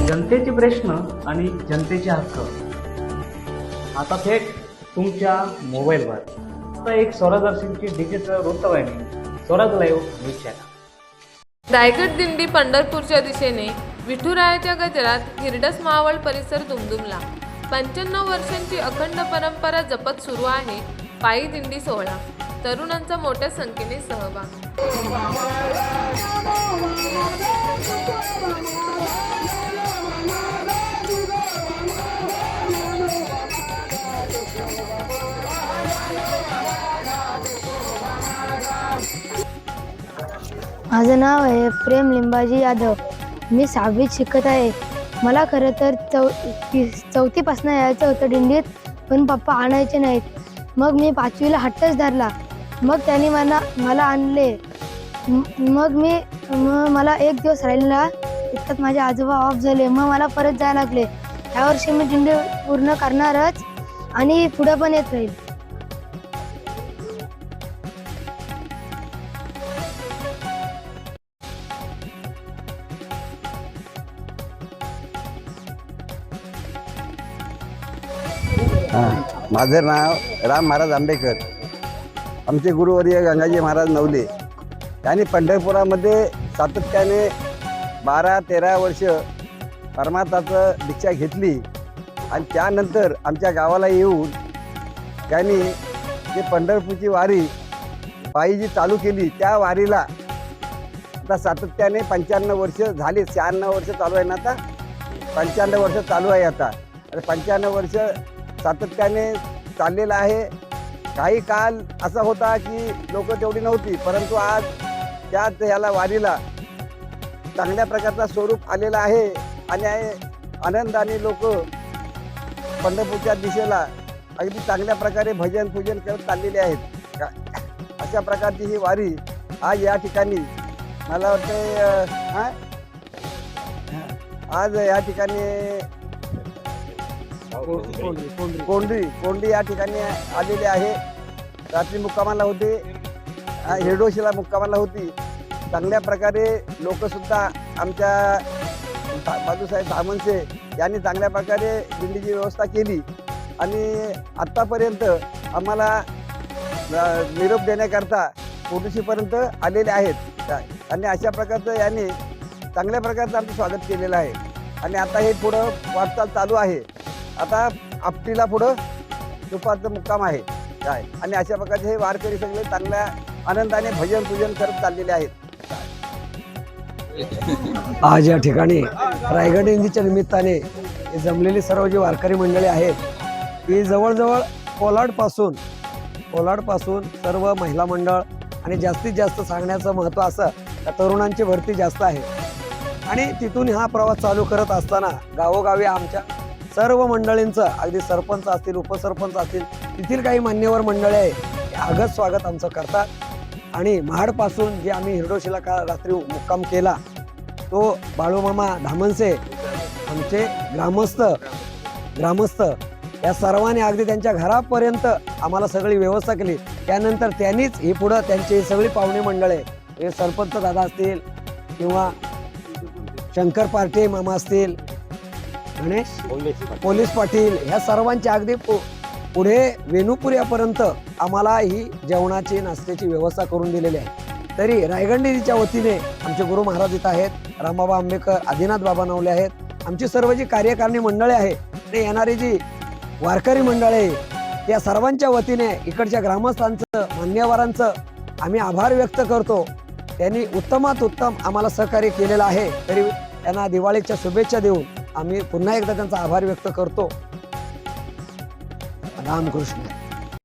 जनतेचे प्रश्न आणि जनतेचे हक्क आता थेट तुमच्या मोबाईलवर. आता एक स्वरादर्शनची डिजिटल वृत्तवाहिनी Swaraj live news channel. Raigad दिंडी पंढरपूरच्या दिशेने विठुरायाच्या गजरात हिरडस मावळ परिसर दुमदुमला. 95 वर्षांची अखंड परंपरा जपत सुरू आहे पायी दिंडी सोहळा. तरुणांचा मोठ्या संख्येने सहभाग. माझं नाव आहे प्रेम लिंबाजी यादव. मी 6वीत शिकत आहे. मला खरं तर चौथीपासून यायचं होतं दिंडीत, पण पप्पा आणायचे नाहीत. मग मी 5वीला हट्टच धरला. मग त्यांनी मला आणले. मग मला एक दिवस राहिला, इतक्यात माझे आजोबा ऑफ झाले. मग मला परत जायला लागले. यावर्षी मी दिंडी पूर्ण करणारच आणि पुढे पण येत राहील. माझं नाव राम महाराज आंबेकर. आमचे गुरुवर्य गंगाजी महाराज नवले यांनी पंढरपुरामध्ये सातत्याने 12-13 वर्ष परमार्थाचं दीक्षा घेतली आणि त्यानंतर आमच्या गावाला येऊन त्यांनी जे पंढरपूरची वारी पायी जी चालू केली त्या वारीला आता सातत्याने 95 वर्ष झाली. 96 वर्ष चालू आहे ना, आता 95 वर्ष चालू आहे आता. आणि 95 वर्ष सातत्याने चाललेलं आहे. काही काल असा होता की लोक तेवढी नव्हती, परंतु आज त्यात याला वारीला चांगल्या प्रकारचा स्वरूप आलेला आहे आणि आनंदाने लोक पंढरपूरच्या दिशेला अगदी चांगल्या प्रकारे भजन पूजन करत चाललेले आहेत. अशा प्रकारची ही वारी आज या ठिकाणी मला वाटते आज या ठिकाणी कोंडी या ठिकाणी आलेली आहे. रात्री मुक्कामाला होते, हिरडोशीला मुक्कामाला होती. चांगल्या प्रकारे लोकसुद्धा आमच्या बाजूसाहेब धामनसे यांनी चांगल्या प्रकारे दिंडीची व्यवस्था केली आणि आत्तापर्यंत आम्हाला निरोप देण्याकरता कोंडीशीपर्यंत आलेले आहेत. आणि अशा प्रकारचं यांनी चांगल्या प्रकारचं आमचं स्वागत केलेलं आहे. आणि आता हे पुढं वाटचाल चालू आहे. आता आपटीला पुढं दुपारचं मुक्काम आहे काय. आणि अशा प्रकारचे हे वारकरी सगळे चांगल्या आनंदाने भजन पूजन करत चाललेले आहेत. आज या ठिकाणी रायगड दिंडीच्या निमित्ताने जमलेली सर्व जी वारकरी मंडळी आहेत ती जवळजवळ कोलाडपासून सर्व महिला मंडळ आणि जास्तीत जास्त सांगण्याचं महत्त्व असं त्या तरुणांची भरती जास्त आहे. आणि तिथून हा प्रवास चालू करत असताना गावोगावी आमच्या सर्व मंडळींचं अगदी सरपंच असतील, उपसरपंच असतील, तिथील काही मान्यवर मंडळी आहे आगत स्वागत आमचं करतात. आणि महाडपासून जे आम्ही हिरडोशीला रात्री मुक्काम केला तो बाळूमामा धामनसे आमचे ग्रामस्थ या सर्वांनी अगदी त्यांच्या घरापर्यंत आम्हाला सगळी व्यवस्था केली. त्यानंतर त्यांनीच ही पुढं त्यांची सगळी पाहुणे मंडळे हे सरपंच दादा असतील किंवा शंकर पार्टे मामा असतील, गणेश पोलीस पाटील ह्या सर्वांची अगदी पुढे वेणुपुऱ्यापर्यंत आम्हाला ही जेवणाची नाश्त्याची व्यवस्था करून दिलेली आहे. तरी रायगड दिंडीच्या वतीने आमचे गुरु महाराज इथं आहेत, रामबाबा आंबेकर, आदिनाथ बाबा नवले आहेत, आमची सर्व जी कार्यकारिणी मंडळे आहे आणि येणारी जी वारकरी मंडळ आहे त्या सर्वांच्या वतीने इकडच्या ग्रामस्थांचं मान्यवरांचं आम्ही आभार व्यक्त करतो. त्यांनी उत्तमात उत्तम आम्हाला सहकार्य केलेलं आहे. तरी त्यांना दिवाळीच्या शुभेच्छा देऊन आम्ही पुन्हा एकदा त्यांचा आभार व्यक्त करतो. रामकृष्ण.